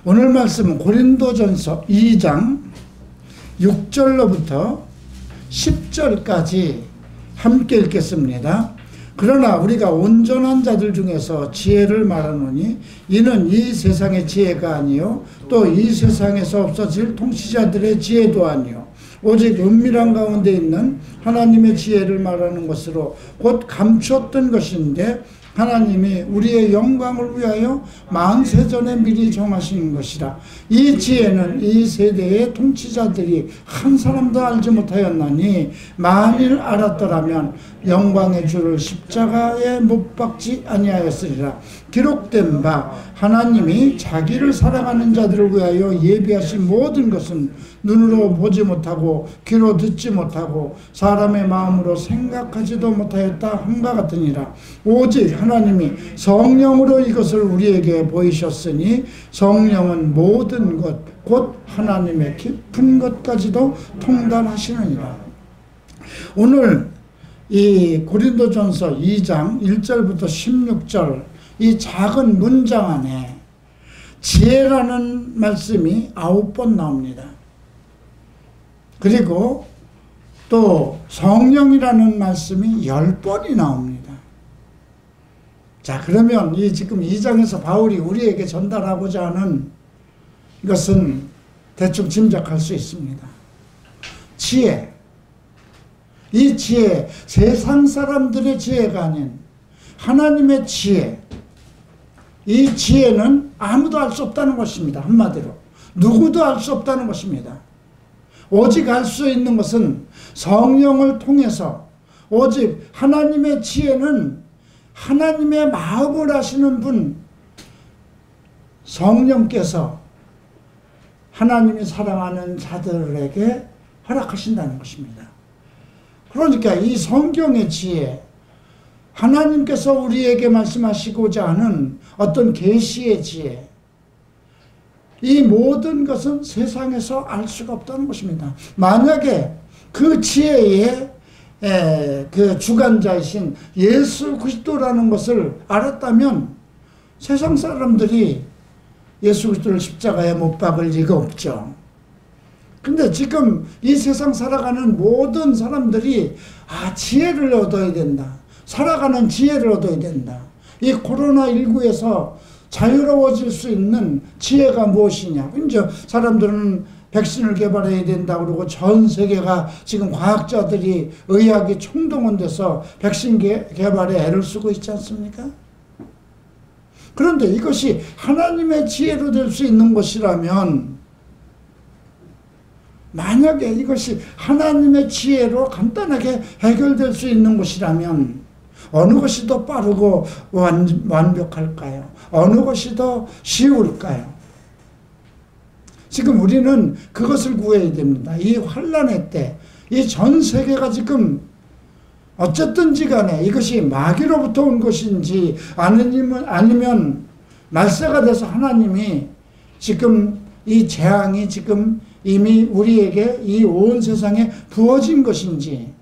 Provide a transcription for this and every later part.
오늘 말씀은 고린도전서 2장 6절로부터 10절까지 함께 읽겠습니다. 그러나 우리가 온전한 자들 중에서 지혜를 말하노니 이는 이 세상의 지혜가 아니요 또 이 세상에서 없어질 통치자들의 지혜도 아니요 오직 은밀한 가운데 있는 하나님의 지혜를 말하는 것으로 곧 감추었던 것인데 하나님이 우리의 영광을 위하여 만세전에 미리 정하신 것이라. 이 지혜는 이 세대의 통치자들이 한 사람도 알지 못하였나니 만일 알았더라면 영광의 주를 십자가에 못 박지 아니하였으리라. 기록된 바 하나님이 자기를 사랑하는 자들을 위하여 예비하신 모든 것은 눈으로 보지 못하고 귀로 듣지 못하고 사람의 마음으로 생각하지도 못하였다 함과 같으니라. 오직 하나님이 성령으로 이것을 우리에게 보이셨으니 성령은 모든 것 곧 하나님의 깊은 것까지도 통달하시느니라. 오늘 이 고린도전서 2장 1절부터 16절 이 작은 문장 안에 지혜라는 말씀이 9번 나옵니다. 그리고 또 성령이라는 말씀이 10번이 나옵니다. 자, 그러면 지금 2장에서 바울이 우리에게 전달하고자 하는 이것은 대충 짐작할 수 있습니다. 지혜. 이 지혜, 세상 사람들의 지혜가 아닌 하나님의 지혜. 이 지혜는 아무도 알 수 없다는 것입니다. 한마디로. 누구도 알 수 없다는 것입니다. 오직 알 수 있는 것은 성령을 통해서 오직 하나님의 지혜는 하나님의 마음을 아시는 분 성령께서 하나님이 사랑하는 자들에게 허락하신다는 것입니다. 그러니까 이 성경의 지혜, 하나님께서 우리에게 말씀하시고자 하는 어떤 계시의 지혜, 이 모든 것은 세상에서 알 수가 없다는 것입니다. 만약에 그 지혜의 그 주관자이신 예수 그리스도라는 것을 알았다면 세상 사람들이 예수 그리스도를 십자가에 못 박을 리가 없죠. 근데 지금 이 세상 살아가는 모든 사람들이 지혜를 얻어야 된다. 살아가는 지혜를 얻어야 된다. 이 코로나19에서 자유로워질 수 있는 지혜가 무엇이냐. 이제 사람들은 백신을 개발해야 된다 그러고 전 세계가 지금 과학자들이 의학이 총동원돼서 백신 개발에 애를 쓰고 있지 않습니까? 그런데 이것이 하나님의 지혜로 될 수 있는 것이라면 만약에 이것이 하나님의 지혜로 간단하게 해결될 수 있는 것이라면 어느 것이 더 빠르고 완벽할까요? 어느 것이 더 쉬울까요? 지금 우리는 그것을 구해야 됩니다. 이 환난의 때, 이 전 세계가 지금 어쨌든지 간에 이것이 마귀로부터 온 것인지 아니면 말세가 돼서 하나님이 지금 이 재앙이 지금 이미 우리에게 이 온 세상에 부어진 것인지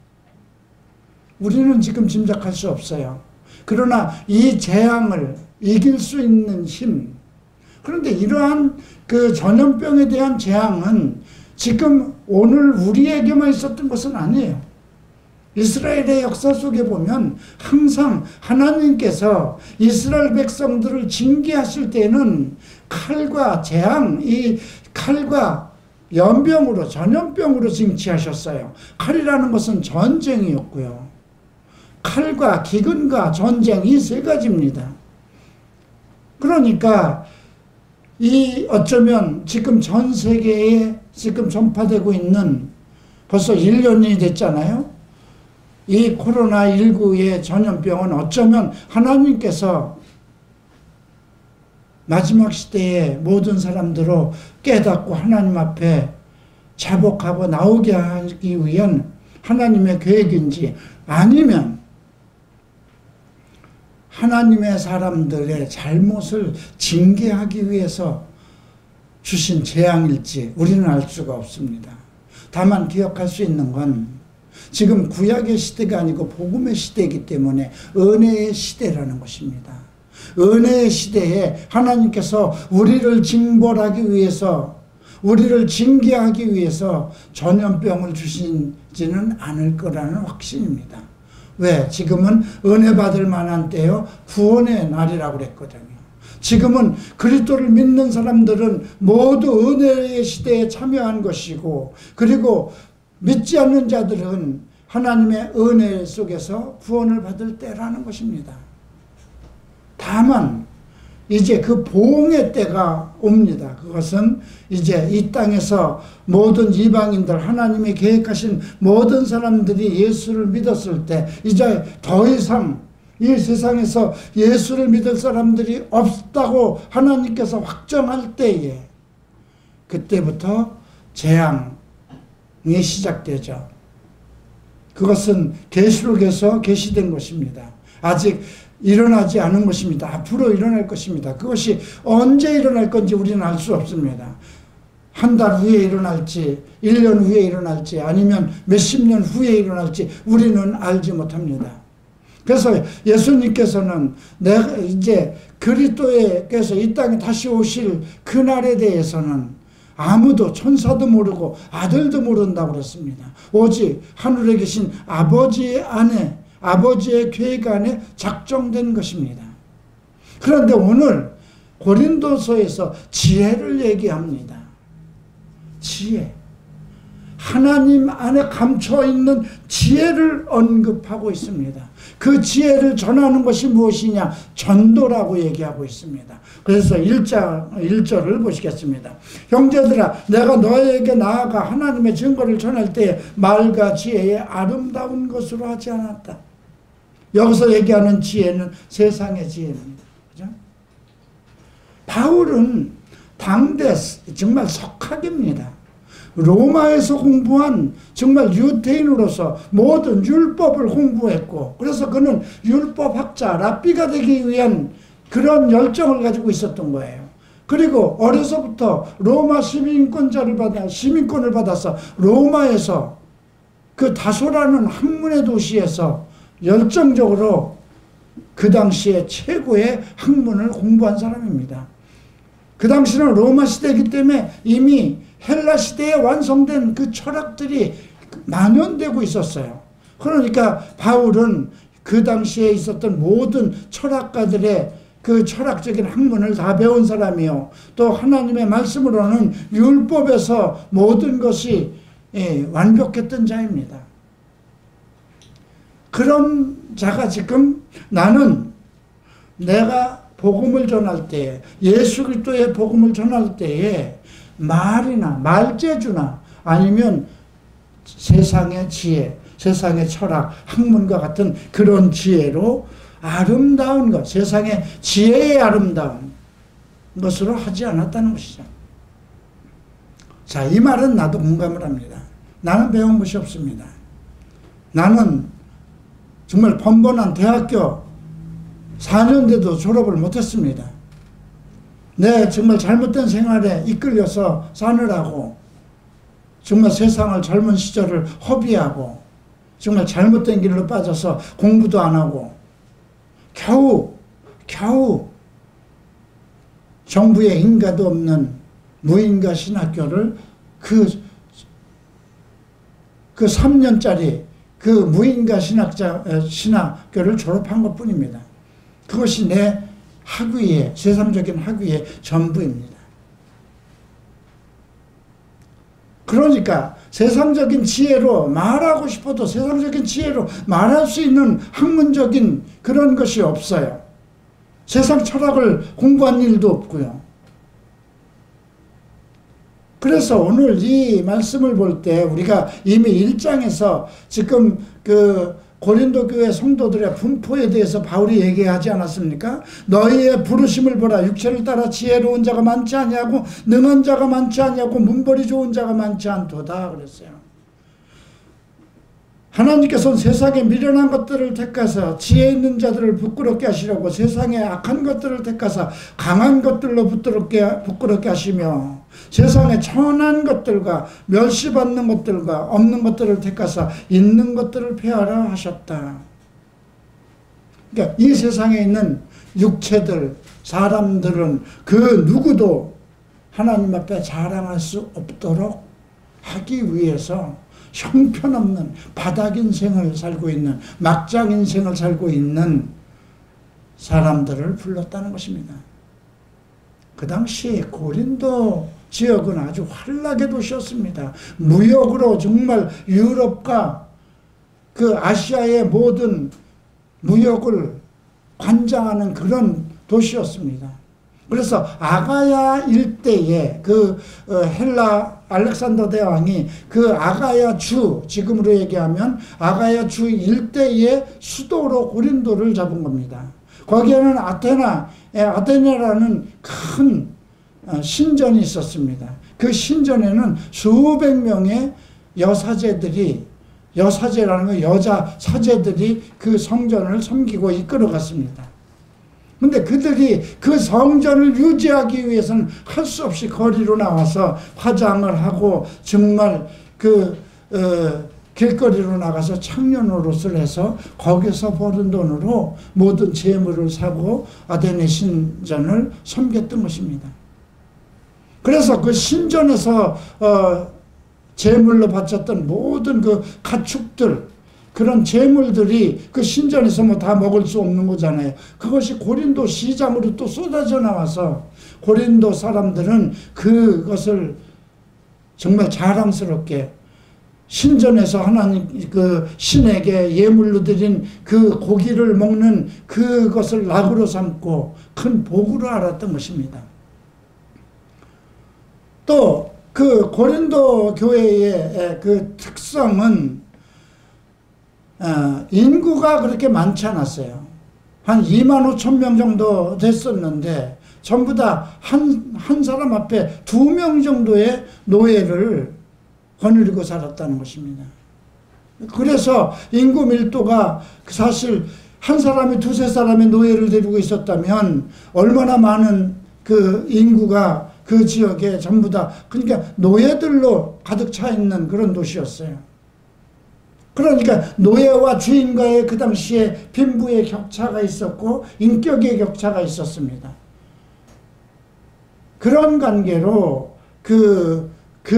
우리는 지금 짐작할 수 없어요. 그러나 이 재앙을 이길 수 있는 힘, 그런데 이러한 그 전염병에 대한 재앙은 지금 오늘 우리에게만 있었던 것은 아니에요. 이스라엘의 역사 속에 보면 항상 하나님께서 이스라엘 백성들을 징계하실 때는 칼과 재앙, 이 칼과 연병으로, 전염병으로 징치하셨어요. 칼이라는 것은 전쟁이었고요. 칼과 기근과 전쟁, 이 세 가지입니다. 그러니까 이 어쩌면 지금 전 세계에 지금 전파되고 있는 벌써 1년이 됐잖아요. 이 코로나19의 전염병은 어쩌면 하나님께서 마지막 시대에 모든 사람들로 깨닫고 하나님 앞에 자복하고 나오게 하기 위한 하나님의 계획인지 아니면 하나님의 사람들의 잘못을 징계하기 위해서 주신 재앙일지 우리는 알 수가 없습니다. 다만 기억할 수 있는 건 지금 구약의 시대가 아니고 복음의 시대이기 때문에 은혜의 시대라는 것입니다. 은혜의 시대에 하나님께서 우리를 징벌하기 위해서, 우리를 징계하기 위해서 전염병을 주시지는 않을 거라는 확신입니다. 왜? 지금은 은혜 받을 만한 때요, 구원의 날이라고 그랬거든요. 지금은 그리스도를 믿는 사람들은 모두 은혜의 시대에 참여한 것이고, 그리고 믿지 않는 자들은 하나님의 은혜 속에서 구원을 받을 때라는 것입니다. 다만 이제 그 보응의 때가 옵니다. 그것은 이제 이 땅에서 모든 이방인들, 하나님이 계획하신 모든 사람들이 예수를 믿었을 때, 이제 더 이상 이 세상에서 예수를 믿을 사람들이 없다고 하나님께서 확정할 때에, 그때부터 재앙이 시작되죠. 그것은 계시록에서 계시된 것입니다. 아직 일어나지 않은 것입니다. 앞으로 일어날 것입니다. 그것이 언제 일어날 건지 우리는 알 수 없습니다. 한 달 후에 일어날지, 1년 후에 일어날지, 아니면 몇십 년 후에 일어날지 우리는 알지 못합니다. 그래서 예수님께서는 내가 이제 그리스도께서 이 땅에 다시 오실 그날에 대해서는 아무도, 천사도 모르고 아들도 모른다고 그랬습니다. 오직 하늘에 계신 아버지 안에, 아버지의 계획 안에 작정된 것입니다. 그런데 오늘 고린도서에서 지혜를 얘기합니다. 지혜. 하나님 안에 감춰있는 지혜를 언급하고 있습니다. 그 지혜를 전하는 것이 무엇이냐? 전도라고 얘기하고 있습니다. 그래서 1절을 보시겠습니다. 형제들아, 내가 너에게 나아가 하나님의 증거를 전할 때에 말과 지혜의 아름다운 것으로 하지 않았다. 여기서 얘기하는 지혜는 세상의 지혜입니다. 그죠? 바울은 당대 정말 석학입니다. 로마에서 공부한 정말 유대인으로서 모든 율법을 공부했고, 그래서 그는 율법학자, 랍비가 되기 위한 그런 열정을 가지고 있었던 거예요. 그리고 어려서부터 로마 시민권을 받아서 로마에서 그 다소라는 학문의 도시에서 열정적으로 그 당시에 최고의 학문을 공부한 사람입니다. 그 당시는 로마 시대이기 때문에 이미 헬라 시대에 완성된 그 철학들이 만연되고 있었어요. 그러니까 바울은 그 당시에 있었던 모든 철학가들의 그 철학적인 학문을 다 배운 사람이요, 또 하나님의 말씀으로는 율법에서 모든 것이 완벽했던 자입니다. 그런 자가 지금 나는 내가 복음을 전할 때에, 예수 그리스도의 복음을 전할 때에 말이나 말재주나 아니면 세상의 지혜, 세상의 철학, 학문과 같은 그런 지혜로 아름다운 것, 세상의 지혜의 아름다운 것으로 하지 않았다는 것이죠. 자, 이 말은 나도 공감을 합니다. 나는 배운 것이 없습니다. 나는 정말 번번한 대학교 4년대도 졸업을 못했습니다. 내 정말 잘못된 생활에 이끌려서 사느라고 정말 세상을 젊은 시절을 허비하고 정말 잘못된 길로 빠져서 공부도 안 하고 겨우 정부에 인가도 없는 무인가 신학교를 그 3년짜리 그 무인가 신학교를 졸업한 것 뿐입니다. 그것이 내 학위의, 세상적인 학위의 전부입니다. 그러니까 세상적인 지혜로 말하고 싶어도 세상적인 지혜로 말할 수 있는 학문적인 그런 것이 없어요. 세상 철학을 공부한 일도 없고요. 그래서 오늘 이 말씀을 볼 때 우리가 이미 1장에서 지금 그 고린도 교회 성도들의 분포에 대해서 바울이 얘기하지 않았습니까? 너희의 부르심을 보라. 육체를 따라 지혜로운 자가 많지 아니하고 능한 자가 많지 아니하고 문벌이 좋은 자가 많지 않도다 그랬어요. 하나님께서는 세상에 미련한 것들을 택하사 지혜 있는 자들을 부끄럽게 하시려고 세상에 악한 것들을 택하사 강한 것들로 부끄럽게 하시며 세상에 천한 것들과 멸시받는 것들과 없는 것들을 택하사 있는 것들을 폐하라 하셨다. 그러니까 이 세상에 있는 육체들, 사람들은 그 누구도 하나님 앞에 자랑할 수 없도록 하기 위해서 형편없는 바닥 인생을 살고 있는, 막장 인생을 살고 있는 사람들을 불렀다는 것입니다. 그 당시 고린도 지역은 아주 환락의 도시였습니다. 무역으로 정말 유럽과 그 아시아의 모든 무역을 관장하는 그런 도시였습니다. 그래서 아가야 일대에 그 헬라 알렉산더 대왕이 그 아가야 주, 지금으로 얘기하면 아가야 주 일대의 수도로 고린도를 잡은 겁니다. 거기에는 아테네라는 큰 신전이 있었습니다. 그 신전에는 수백 명의 여사제라는 건 여자 사제들이 그 성전을 섬기고 이끌어갔습니다. 근데 그들이 그 성전을 유지하기 위해서는 할 수 없이 거리로 나와서 화장을 하고 정말 길거리로 나가서 청년 노릇을 해서 거기서 버는 돈으로 모든 재물을 사고 아테네 신전을 섬겼던 것입니다. 그래서 그 신전에서 제물로 바쳤던 모든 그 가축들, 그런 재물들이 그 신전에서 뭐 다 먹을 수 없는 거잖아요. 그것이 고린도 시장으로 또 쏟아져 나와서 고린도 사람들은 그것을 정말 자랑스럽게 신전에서 하나님 그 신에게 예물로 드린 그 고기를 먹는 그것을 낙으로 삼고 큰 복으로 알았던 것입니다. 또 그 고린도 교회의 그 특성은 인구가 그렇게 많지 않았어요. 한 2만 5천 명 정도 됐었는데 전부 다 한 사람 앞에 2명 정도의 노예를 거느리고 살았다는 것입니다. 그래서 인구 밀도가 사실 한 사람이 두세 사람의 노예를 데리고 있었다면 얼마나 많은 그 인구가 그 지역에 전부 다, 그러니까 노예들로 가득 차 있는 그런 도시였어요. 그러니까 노예와 주인과의 그 당시에 빈부의 격차가 있었고 인격의 격차가 있었습니다. 그런 관계로 그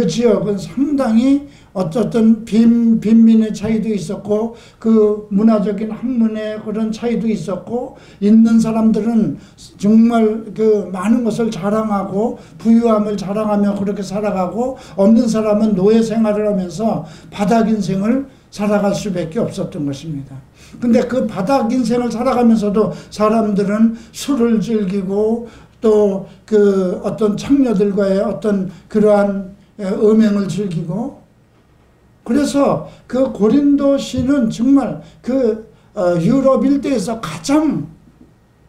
지역은 상당히 어쨌든 빈민의 차이도 있었고 그 문화적인 학문의 그런 차이도 있었고 있는 사람들은 정말 그 많은 것을 자랑하고 부유함을 자랑하며 그렇게 살아가고 없는 사람은 노예 생활을 하면서 바닥 인생을 살아갈 수밖에 없었던 것입니다. 근데 그 바닥 인생을 살아가면서도 사람들은 술을 즐기고 또 그 어떤 창녀들과의 어떤 그러한 음행을 즐기고, 그래서 그 고린도시는 정말 그 유럽 일대에서 가장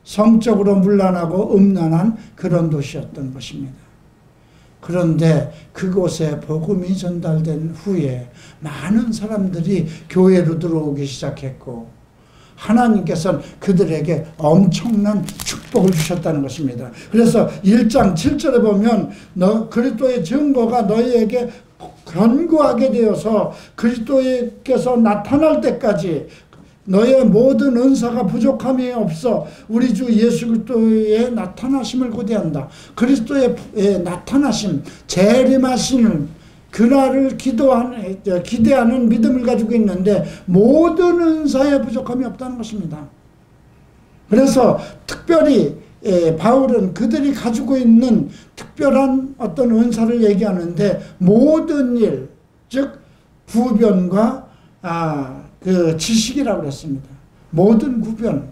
성적으로 문란하고 음란한 그런 도시였던 것입니다. 그런데 그곳에 복음이 전달된 후에 많은 사람들이 교회로 들어오기 시작했고 하나님께서는 그들에게 엄청난 축복을 주셨다는 것입니다. 그래서 1장 7절에 보면 그리스도의 증거가 너희에게 견고하게 되어서 그리스도께서 나타날 때까지 너의 모든 은사가 부족함이 없어 우리 주 예수 그리스도의 나타나심을 고대한다. 그리스도의 나타나심, 재림하시는 그날을 기대하는 믿음을 가지고 있는데 모든 은사에 부족함이 없다는 것입니다. 그래서 특별히 바울은 그들이 가지고 있는 특별한 어떤 은사를 얘기하는데 모든 일, 즉 구변과 그 지식이라고 그랬습니다. 모든 구변,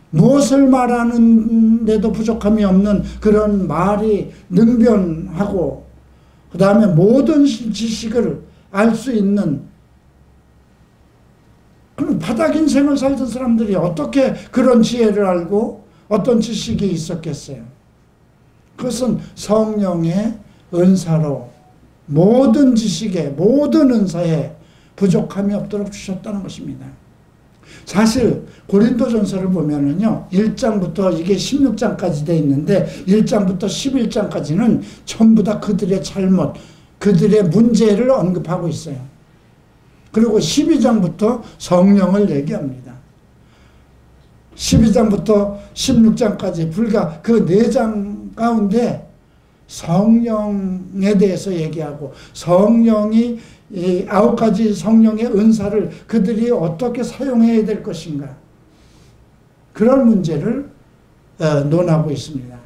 무엇을 말하는데도 부족함이 없는 그런 말이 능변하고 그 다음에 모든 지식을 알 수 있는, 그럼 바닥 인생을 살던 사람들이 어떻게 그런 지혜를 알고 어떤 지식이 있었겠어요? 그것은 성령의 은사로 모든 지식에 모든 은사에 부족함이 없도록 주셨다는 것입니다. 사실 고린도전서를 보면은요 1장부터 이게 16장까지 돼 있는데 1장부터 11장까지는 전부 다 그들의 잘못, 그들의 문제를 언급하고 있어요. 그리고 12장부터 성령을 얘기합니다. 12장부터 16장까지 불과 그 4장 가운데 성령에 대해서 얘기하고 성령이 이 9가지 성령의 은사를 그들이 어떻게 사용해야 될 것인가, 그런 문제를 논하고 있습니다.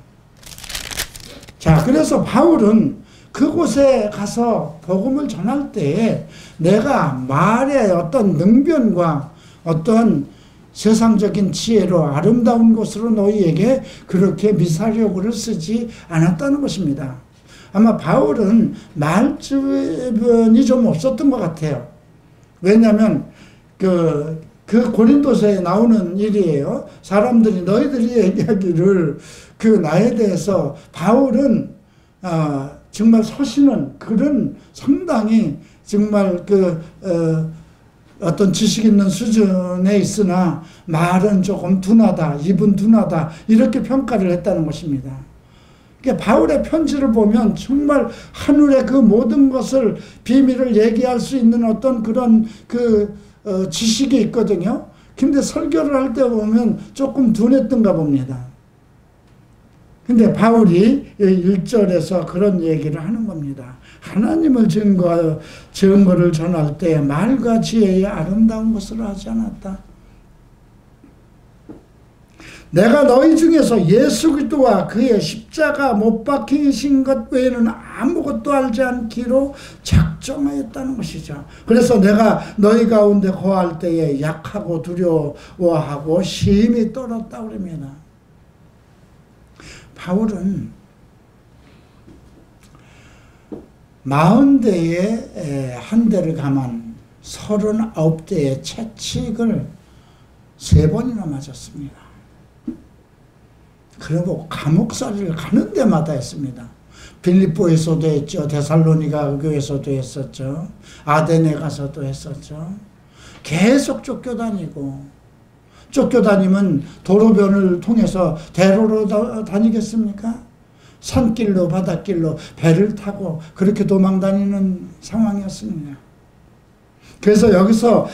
자, 그래서 바울은 그곳에 가서 복음을 전할 때에 내가 말의 어떤 능변과 어떤 세상적인 지혜로 아름다운 것으로 너희에게 그렇게 미사여구를 쓰지 않았다는 것입니다. 아마 바울은 말주변이 좀 없었던 것 같아요. 왜냐하면 그 고린도서에 나오는 일이에요. 사람들이 너희들이 얘기하기를 그 나에 대해서 바울은 정말 서신은 글은 상당히 정말 어떤 지식 있는 수준에 있으나 말은 조금 둔하다, 입은 둔하다, 이렇게 평가를 했다는 것입니다. 그러니까 바울의 편지를 보면 정말 하늘의 그 모든 것을 비밀을 얘기할 수 있는 어떤 그런 지식이 있거든요. 근데 설교를 할 때 보면 조금 둔했던가 봅니다. 근데 바울이 1절에서 그런 얘기를 하는 겁니다. 하나님을 증거를 전할 때 말과 지혜의 아름다운 것을 하지 않았다. 내가 너희 중에서 예수 그리스도와 그의 십자가 못 박히신 것 외에는 아무것도 알지 않기로 작정하였다는 것이죠. 그래서 내가 너희 가운데 거할 때에 약하고 두려워하고 심히 떨었다고 그럽니다. 바울은 40대에 한 대를 감한 39대의 채찍을 3번이나 맞았습니다. 그리고 감옥살이를 가는 데마다 했습니다. 빌립보에서도 했죠. 데살로니가 교회에서도 했었죠. 아데네 가서도 했었죠. 계속 쫓겨다니고, 쫓겨다니면 도로변을 통해서 대로로 다니겠습니까? 산길로 바닷길로 배를 타고 그렇게 도망다니는 상황이었습니다. 그래서 여기서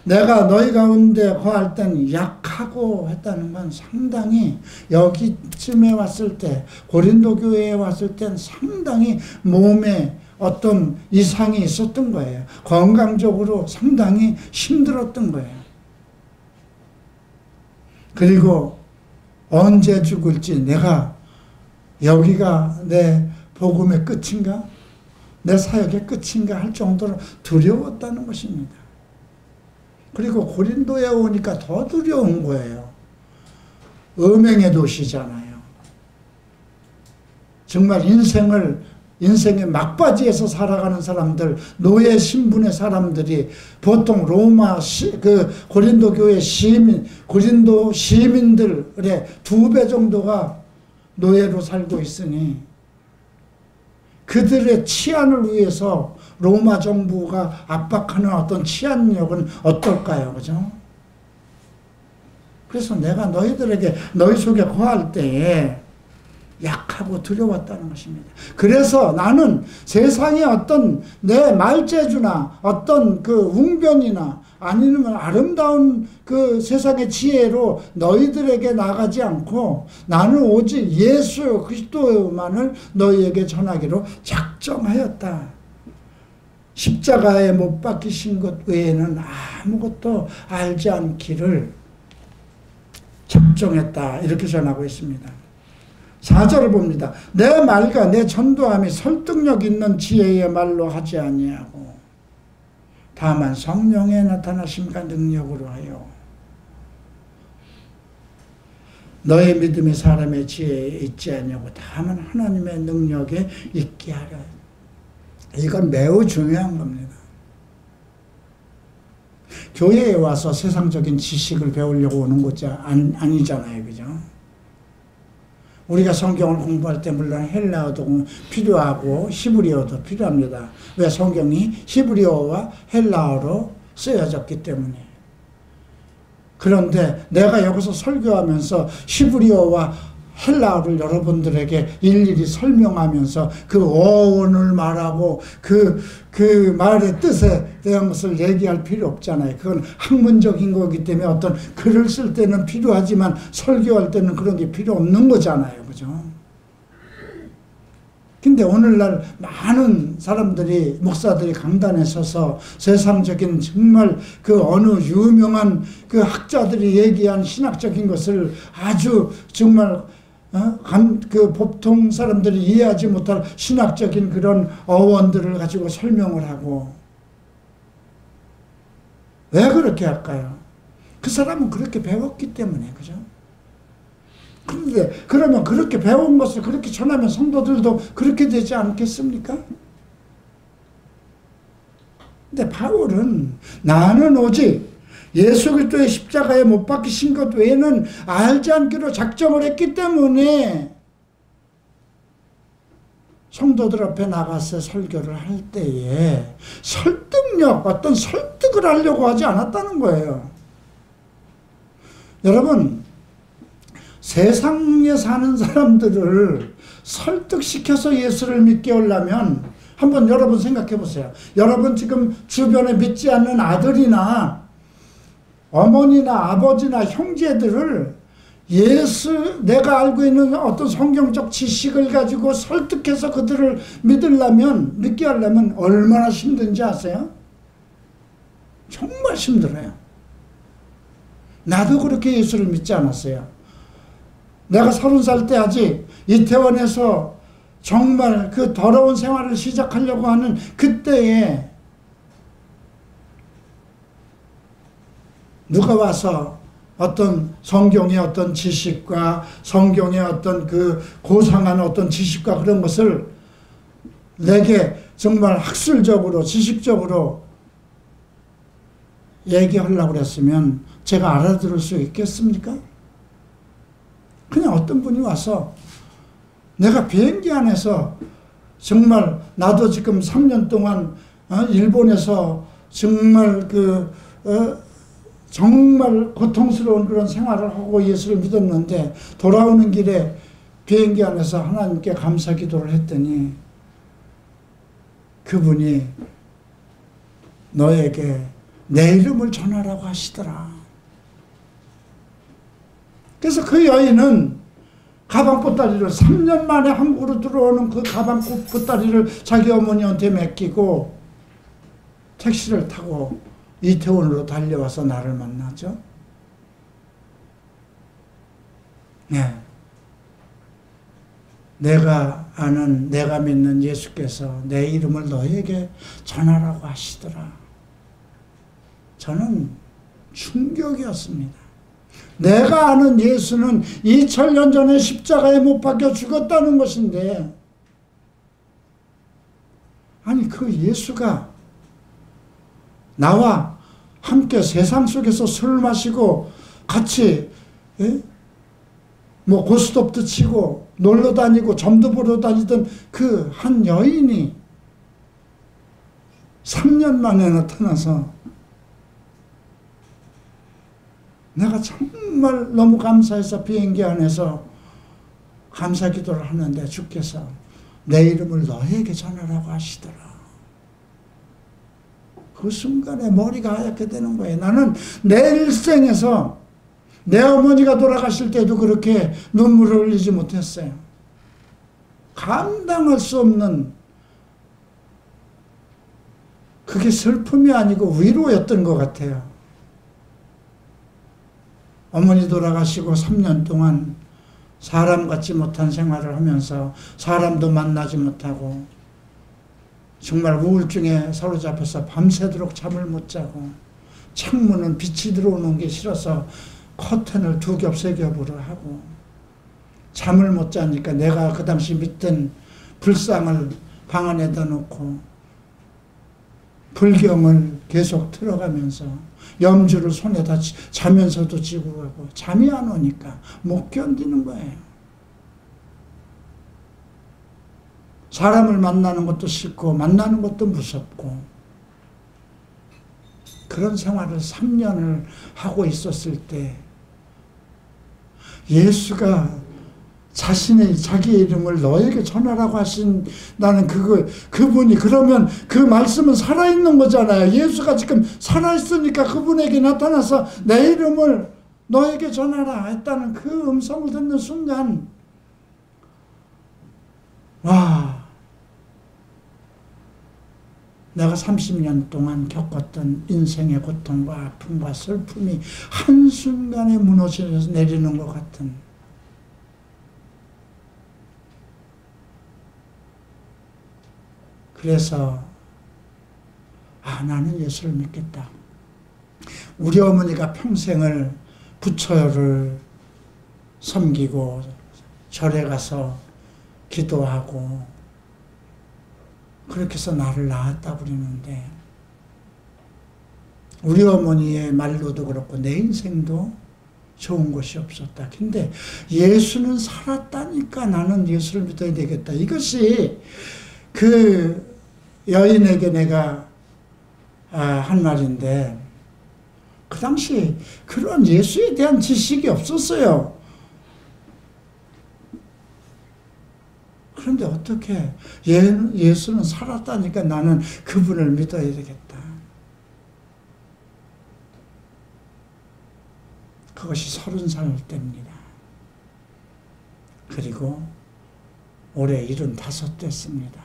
내가 너희 가운데 거할 땐 약하고 했다는 건 상당히 여기쯤에 왔을 때, 고린도 교회에 왔을 땐 상당히 몸에 어떤 이상이 있었던 거예요. 건강적으로 상당히 힘들었던 거예요. 그리고 언제 죽을지, 내가 여기가 내 복음의 끝인가? 내 사역의 끝인가 할 정도로 두려웠다는 것입니다. 그리고 고린도에 오니까 더 두려운 거예요. 음행의 도시잖아요. 정말 인생의 막바지에서 살아가는 사람들, 노예 신분의 사람들이 보통 로마 고린도 교회 고린도 시민들의 2배 정도가 노예로 살고 있으니 그들의 치안을 위해서 로마 정부가 압박하는 어떤 치안력은 어떨까요? 그죠? 그래서 내가 너희들에게 너희 속에 거할 때에 약하고 두려웠다는 것입니다. 그래서 나는 세상의 어떤 내 말재주나 어떤 그 웅변이나 아니면 아름다운 그 세상의 지혜로 너희들에게 나가지 않고 나는 오직 예수 그리스도만을 너희에게 전하기로 작정하였다. 십자가에 못 박히신 것 외에는 아무것도 알지 않기를 작정했다. 이렇게 전하고 있습니다. 4절을 봅니다. 내 말과 내 전도함이 설득력 있는 지혜의 말로 하지 아니하고 다만 성령의 나타나심과 능력으로 하여 너의 믿음이 사람의 지혜에 있지 아니하고 다만 하나님의 능력에 있게 하려. 이건 매우 중요한 겁니다. 교회에 와서 세상적인 지식을 배우려고 오는 것이 아니잖아요. 그죠? 우리가 성경을 공부할 때 물론 헬라어도 필요하고 히브리어도 필요합니다. 왜? 성경이 히브리어와 헬라어로 쓰여졌기 때문에. 그런데 내가 여기서 설교하면서 히브리어와 헬라어를 여러분들에게 일일이 설명하면서 그 어원을 말하고 그 말의 뜻에 대한 것을 얘기할 필요 없잖아요. 그건 학문적인 거기 때문에 어떤 글을 쓸 때는 필요하지만 설교할 때는 그런 게 필요 없는 거잖아요. 그죠? 근데 오늘날 많은 사람들이, 목사들이 강단에 서서 세상적인 정말 그 어느 유명한 그 학자들이 얘기한 신학적인 것을 아주 정말 그 보통 사람들이 이해하지 못할 신학적인 그런 어원들을 가지고 설명을 하고, 왜 그렇게 할까요? 그 사람은 그렇게 배웠기 때문에, 그죠? 그런데 그러면 그렇게 배운 것을 그렇게 전하면 성도들도 그렇게 되지 않겠습니까? 근데 바울은 나는 오직 예수 그리스도의 십자가에 못 박히신 것 외에는 알지 않기로 작정을 했기 때문에 성도들 앞에 나가서 설교를 할 때에 설득력, 어떤 설득을 하려고 하지 않았다는 거예요. 여러분, 세상에 사는 사람들을 설득시켜서 예수를 믿게 하려면 한번 여러분 생각해 보세요. 여러분 지금 주변에 믿지 않는 아들이나 어머니나 아버지나 형제들을 내가 알고 있는 어떤 성경적 지식을 가지고 설득해서 그들을 믿게 하려면 얼마나 힘든지 아세요? 정말 힘들어요. 나도 그렇게 예수를 믿지 않았어요. 내가 30살 때 아직 이태원에서 정말 그 더러운 생활을 시작하려고 하는 그때에 누가 와서 어떤 성경의 어떤 지식과 성경의 어떤 그 고상한 어떤 지식과 그런 것을 내게 정말 학술적으로 지식적으로 얘기하려고 했으면 제가 알아들을 수 있겠습니까? 그냥 어떤 분이 와서 내가 비행기 안에서 정말 나도 지금 3년 동안 일본에서 정말 정말 고통스러운 그런 생활을 하고 예수를 믿었는데 돌아오는 길에 비행기 안에서 하나님께 감사 기도를 했더니 그분이 너에게 내 이름을 전하라고 하시더라. 그래서 그 여인은 가방 보따리를 3년 만에 한국으로 들어오는 그 가방 보따리를 자기 어머니한테 맡기고 택시를 타고 이태원으로 달려와서 나를 만나죠. 네. 내가 아는, 내가 믿는 예수께서 내 이름을 너에게 전하라고 하시더라. 저는 충격이었습니다. 내가 아는 예수는 2000년 전에 십자가에 못 박혀 죽었다는 것인데, 아니 그 예수가 나와 함께 세상 속에서 술 마시고 같이 뭐 고스톱도 치고 놀러 다니고 점도 보러 다니던 그 한 여인이 3년 만에 나타나서 내가 정말 너무 감사해서 비행기 안에서 감사 기도를 하는데 주께서 내 이름을 너에게 전하라고 하시더라. 그 순간에 머리가 하얗게 되는 거예요. 나는 내 일생에서 내 어머니가 돌아가실 때도 그렇게 눈물을 흘리지 못했어요. 감당할 수 없는, 그게 슬픔이 아니고 위로였던 것 같아요. 어머니 돌아가시고 3년 동안 사람 같지 못한 생활을 하면서 사람도 만나지 못하고 정말 우울증에 사로잡혀서 밤새도록 잠을 못 자고 창문은 빛이 들어오는 게 싫어서 커튼을 2겹 3겹으로 하고 잠을 못 자니까 내가 그 당시 믿던 불상을 방 안에다 놓고 불경을 계속 틀어가면서 염주를 손에다 자면서도 지고 가고 잠이 안 오니까 못 견디는 거예요. 사람을 만나는 것도 싫고 만나는 것도 무섭고 그런 생활을 3년을 하고 있었을 때 예수가 자신의 자기의 이름을 너에게 전하라고 하신 나는 그분이 그러면 그 말씀은 살아있는 거잖아요. 예수가 지금 살아있으니까 그분에게 나타나서 내 이름을 너에게 전하라 했다는 그 음성을 듣는 순간 와, 내가 30년 동안 겪었던 인생의 고통과 아픔과 슬픔이 한순간에 무너져서 내리는 것 같은 그래서 나는 예수를 믿겠다. 우리 어머니가 평생을 부처를 섬기고 절에 가서 기도하고 그렇게 해서 나를 낳았다 그러는데 우리 어머니의 말로도 그렇고 내 인생도 좋은 것이 없었다. 근데 예수는 살았다니까 나는 예수를 믿어야 되겠다. 이것이 그 여인에게 내가 한 말인데 그 당시 그런 예수에 대한 지식이 없었어요. 그런데 어떻게 예수는 살았다니까 나는 그분을 믿어야 되겠다. 그것이 30살 때입니다. 그리고 올해 75 됐습니다.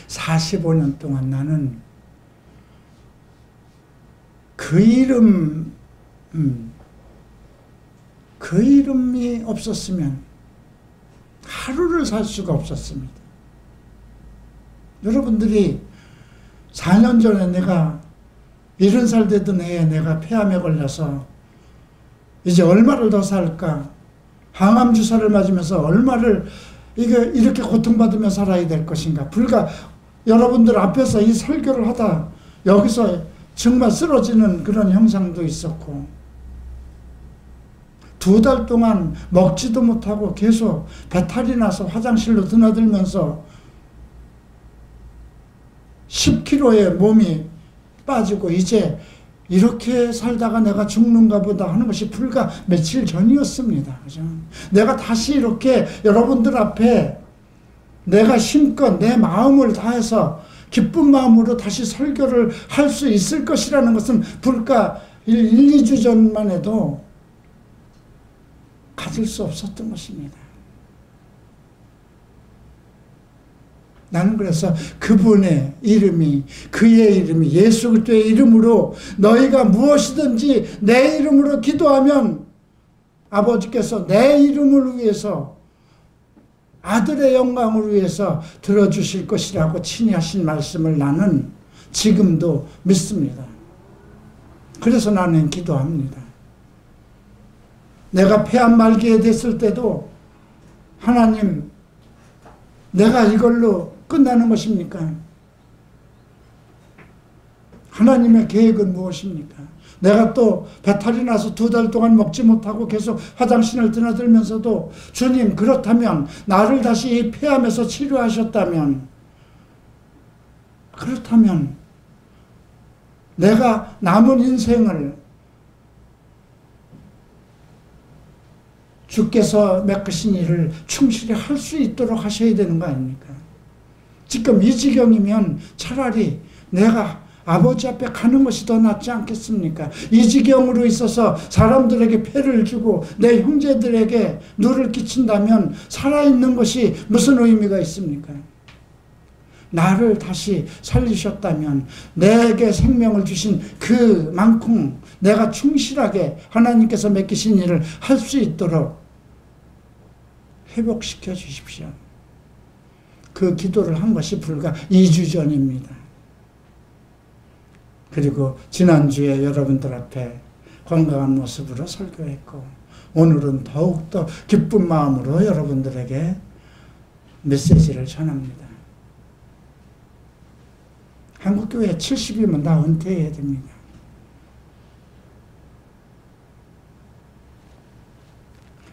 45년 동안 나는 그 이름이 없었으면 하루를 살 수가 없었습니다. 여러분들이 4년 전에 내가 70살 되던 해에 내가 폐암에 걸려서 이제 얼마를 더 살까? 항암 주사를 맞으면서 얼마를 이렇게 고통받으며 살아야 될 것인가? 불과 여러분들 앞에서 이 설교를 하다 여기서 정말 쓰러지는 그런 형상도 있었고 2달 동안 먹지도 못하고 계속 배탈이 나서 화장실로 드나들면서 10kg의 몸이 빠지고 이제 이렇게 살다가 내가 죽는가 보다 하는 것이 불과 며칠 전이었습니다. 그죠? 내가 다시 이렇게 여러분들 앞에 내가 힘껏 내 마음을 다해서 기쁜 마음으로 다시 설교를 할 수 있을 것이라는 것은 불과 1-2주 전만 해도 가질 수 없었던 것입니다. 나는 그래서 그분의 이름이 그의 이름이 예수 그리스도의 이름으로 너희가 무엇이든지 내 이름으로 기도하면 아버지께서 내 이름을 위해서 아들의 영광을 위해서 들어주실 것이라고 친히 하신 말씀을 나는 지금도 믿습니다. 그래서 나는 기도합니다. 내가 폐암 말기에 됐을 때도 하나님 내가 이걸로 끝나는 것입니까? 하나님의 계획은 무엇입니까? 내가 또 배탈이 나서 2달 동안 먹지 못하고 계속 화장실을 드나들면서도 주님 그렇다면 나를 다시 이 폐암에서 치료하셨다면 그렇다면 내가 남은 인생을 주께서 맡기신 일을 충실히 할 수 있도록 하셔야 되는 거 아닙니까? 지금 이 지경이면 차라리 내가 아버지 앞에 가는 것이 더 낫지 않겠습니까? 이 지경으로 있어서 사람들에게 폐를 주고 내 형제들에게 누를 끼친다면 살아있는 것이 무슨 의미가 있습니까? 나를 다시 살리셨다면 내게 생명을 주신 그만큼 내가 충실하게 하나님께서 맡기신 일을 할 수 있도록 회복시켜 주십시오. 그 기도를 한 것이 불과 2주 전입니다. 그리고 지난주에 여러분들 앞에 건강한 모습으로 설교했고 오늘은 더욱더 기쁜 마음으로 여러분들에게 메시지를 전합니다. 한국교회 70이면 다 은퇴해야 됩니다.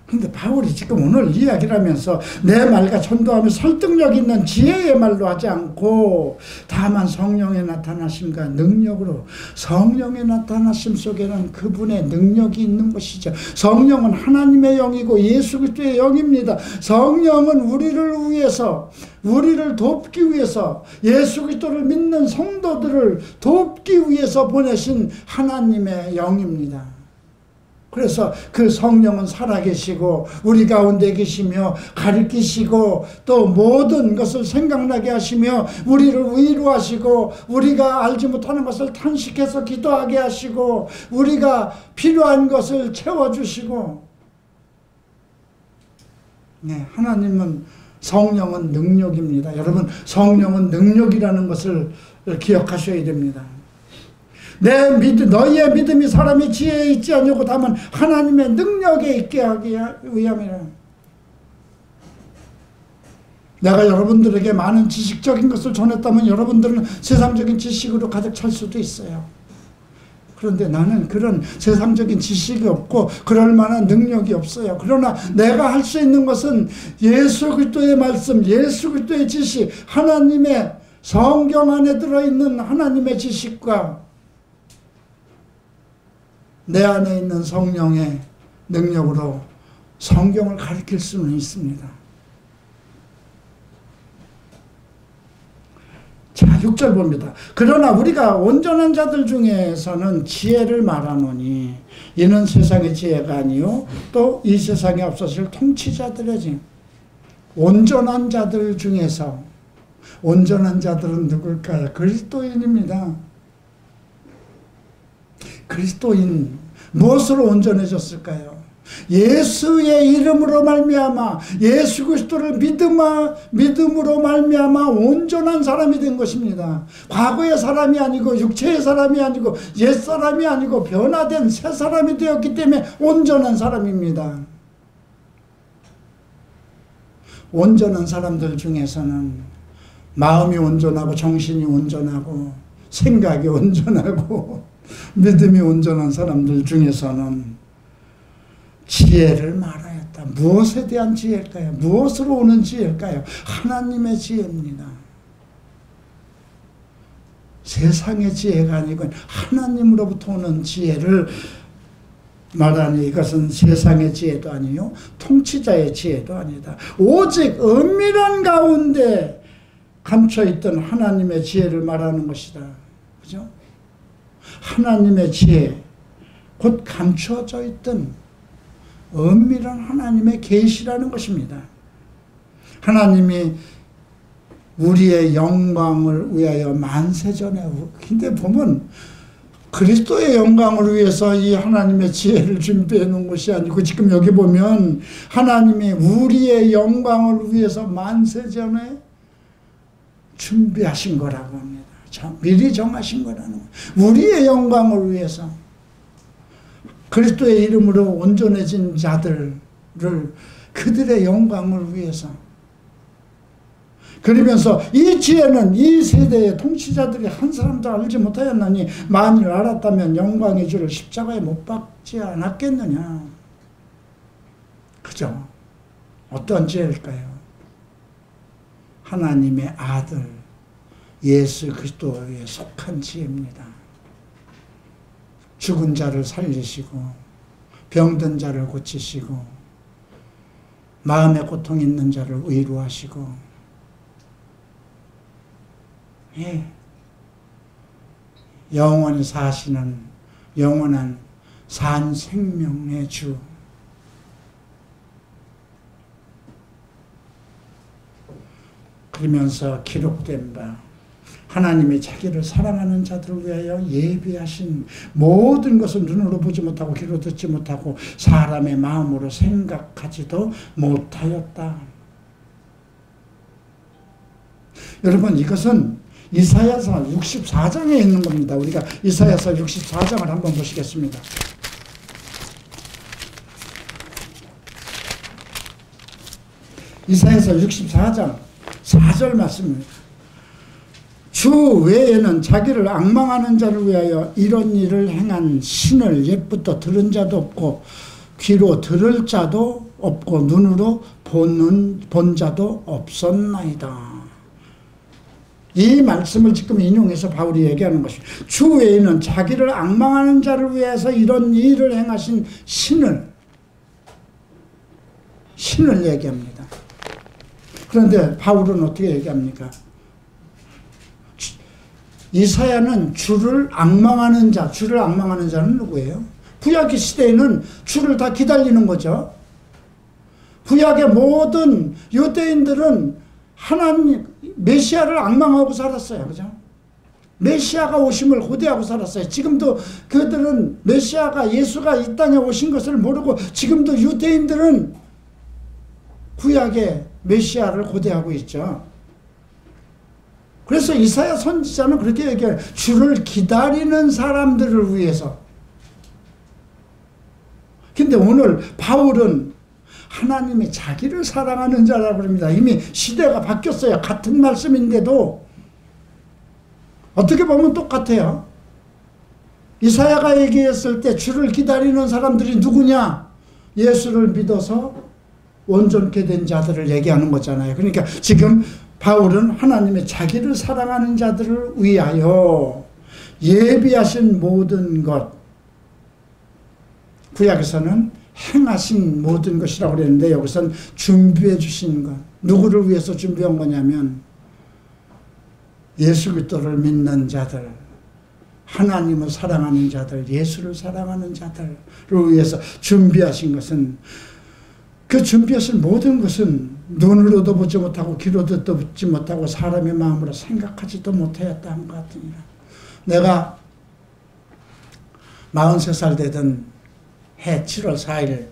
그런데 바울이 지금 오늘 이야기를 하면서 내 말과 전도하며 설득력 있는 지혜의 말로 하지 않고 다만 성령의 나타나심과 능력으로, 성령의 나타나심 속에는 그분의 능력이 있는 것이죠. 성령은 하나님의 영이고 예수 그리스도의 영입니다. 성령은 우리를 위해서, 우리를 돕기 위해서, 예수 그리스도를 믿는 성도들을 돕기 위해서 보내신 하나님의 영입니다. 그래서 그 성령은 살아계시고 우리 가운데 계시며 가르치시고 또 모든 것을 생각나게 하시며 우리를 위로하시고 우리가 알지 못하는 것을 탄식해서 기도하게 하시고 우리가 필요한 것을 채워주시고, 네, 하나님은, 성령은 능력입니다. 여러분, 성령은 능력이라는 것을 기억하셔야 됩니다. 너희의 믿음이 사람의 지혜에 있지 않냐고 다만 하나님의 능력에 있게 하기 위함이라. 내가 여러분들에게 많은 지식적인 것을 전했다면 여러분들은 세상적인 지식으로 가득 찰 수도 있어요. 그런데 나는 그런 세상적인 지식이 없고 그럴 만한 능력이 없어요. 그러나 내가 할 수 있는 것은 예수 그리스도의 말씀, 예수 그리스도의 지식, 하나님의 성경 안에 들어있는 하나님의 지식과 내 안에 있는 성령의 능력으로 성경을 가르칠 수는 있습니다. 자, 6절 봅니다. 그러나 우리가 온전한 자들 중에서는 지혜를 말하노니 이는 세상의 지혜가 아니요 또 이 세상에 없어질 통치자들의 지혜. 온전한 자들 중에서, 온전한 자들은 누굴까요? 그리스도인입니다. 그리스도인. 무엇으로 온전해졌을까요? 예수의 이름으로 말미암아, 예수 그리스도를 믿음으로 말미암아 온전한 사람이 된 것입니다. 과거의 사람이 아니고 육체의 사람이 아니고 옛사람이 아니고 변화된 새 사람이 되었기 때문에 온전한 사람입니다. 온전한 사람들 중에서는 마음이 온전하고 정신이 온전하고 생각이 온전하고 믿음이 온전한 사람들 중에서는 지혜를 말하였다. 무엇에 대한 지혜일까요? 무엇으로 오는 지혜일까요? 하나님의 지혜입니다. 세상의 지혜가 아니고 하나님으로부터 오는 지혜를 말하니 이것은 세상의 지혜도 아니요 통치자의 지혜도 아니다. 오직 은밀한 가운데 감춰있던 하나님의 지혜를 말하는 것이다. 그죠? 하나님의 지혜, 곧 감춰져 있던 은밀한 하나님의 계시라는 것입니다. 하나님이 우리의 영광을 위하여 만세전에, 근데 보면 그리스도의 영광을 위해서 이 하나님의 지혜를 준비해 놓은 것이 아니고 지금 여기 보면 하나님이 우리의 영광을 위해서 만세전에 준비하신 거라고 합니다. 미리 정하신 거라는 거예요. 우리의 영광을 위해서 그리스도의 이름으로 온전해진 자들을 그들의 영광을 위해서. 그러면서 이 지혜는 이 세대의 통치자들이 한 사람도 알지 못하였나니 만일 알았다면 영광의 주를 십자가에 못 박지 않았겠느냐. 그죠? 어떤 지혜일까요? 하나님의 아들 예수 그리스도에 속한 지혜입니다. 죽은 자를 살리시고 병든 자를 고치시고 마음에 고통 있는 자를 위로하시고, 예, 영원히 사시는 영원한 산 생명의 주. 그러면서 기록된 바 하나님이 자기를 사랑하는 자들을 위하여 예비하신 모든 것을 눈으로 보지 못하고 귀로 듣지 못하고 사람의 마음으로 생각하지도 못하였다. 여러분, 이것은 이사야서 64장에 있는 겁니다. 우리가 이사야서 64장을 한번 보시겠습니다. 이사야서 64장 4절 말씀입니다. 주 외에는 자기를 앙망하는 자를 위하여 이런 일을 행한 신을 옛부터 들은 자도 없고 귀로 들을 자도 없고 눈으로 본 자도 없었나이다. 이 말씀을 지금 인용해서 바울이 얘기하는 것입니다. 주 외에는 자기를 앙망하는 자를 위해서 이런 일을 행하신 신을 얘기합니다. 그런데 바울은 어떻게 얘기합니까? 이사야는 주를 앙망하는 자는 누구예요? 구약 시대에는 주를 다 기다리는 거죠. 구약의 모든 유대인들은 하나님 메시아를 앙망하고 살았어요. 그죠? 메시아가 오심을 고대하고 살았어요. 지금도 그들은 메시아가 예수가 이 땅에 오신 것을 모르고 지금도 유대인들은 구약의 메시아를 고대하고 있죠. 그래서 이사야 선지자는 그렇게 얘기해요. 주를 기다리는 사람들을 위해서. 근데 오늘 바울은 하나님이 자기를 사랑하는 자라고 그럽니다. 이미 시대가 바뀌었어요. 같은 말씀인데도 어떻게 보면 똑같아요. 이사야가 얘기했을 때 주를 기다리는 사람들이 누구냐? 예수를 믿어서 온전케 된 자들을 얘기하는 거잖아요. 그러니까 지금 바울은 하나님의 자기를 사랑하는 자들을 위하여 예비하신 모든 것, 구약에서는 행하신 모든 것이라고 그랬는데 여기서는 준비해 주신 것, 누구를 위해서 준비한 거냐면 예수 그리스도를 믿는 자들, 하나님을 사랑하는 자들, 예수를 사랑하는 자들을 위해서 준비하신 것은, 그 준비하신 모든 것은 눈으로도 보지 못하고 귀로도 듣지 못하고 사람의 마음으로 생각하지도 못하였다 한 것 같으니라. 내가 43살 되던 해 7월 4일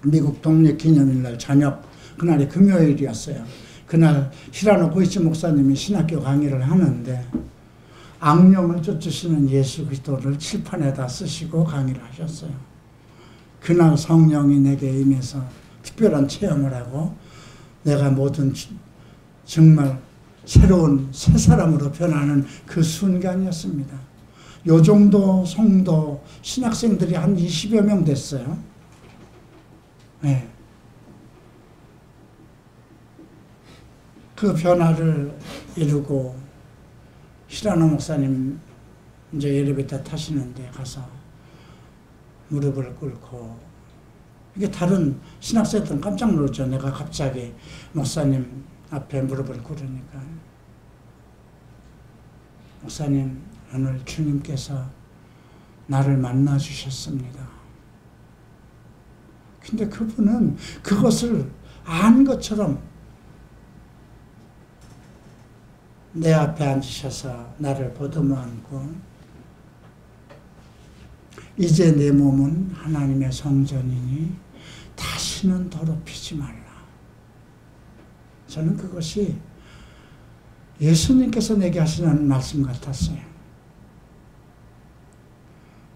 미국 독립기념일날 저녁, 그날이 금요일이었어요. 그날 히라노 고이치 목사님이 신학교 강의를 하는데 악령을 쫓으시는 예수 그리스도를 칠판에다 쓰시고 강의를 하셨어요. 그날 성령이 내게 임해서 특별한 체험을 하고 내가 모든 정말 새로운 새 사람으로 변하는 그 순간이었습니다. 요 정도 성도 신학생들이 한 20여 명 됐어요. 네. 그 변화를 이루고 히라노 목사님 이제 엘리베이터 타시는데 가서 무릎을 꿇고, 이게 다른 신학생들은 깜짝 놀랐죠. 내가 갑자기 목사님 앞에 무릎을 꿇으니까. 목사님, 오늘 주님께서 나를 만나 주셨습니다. 근데 그분은 그것을 안 것처럼 내 앞에 앉으셔서 나를 보듬어 안고, 이제 내 몸은 하나님의 성전이니 다시는 더럽히지 말라. 저는 그것이 예수님께서 내게 하시는 말씀 같았어요.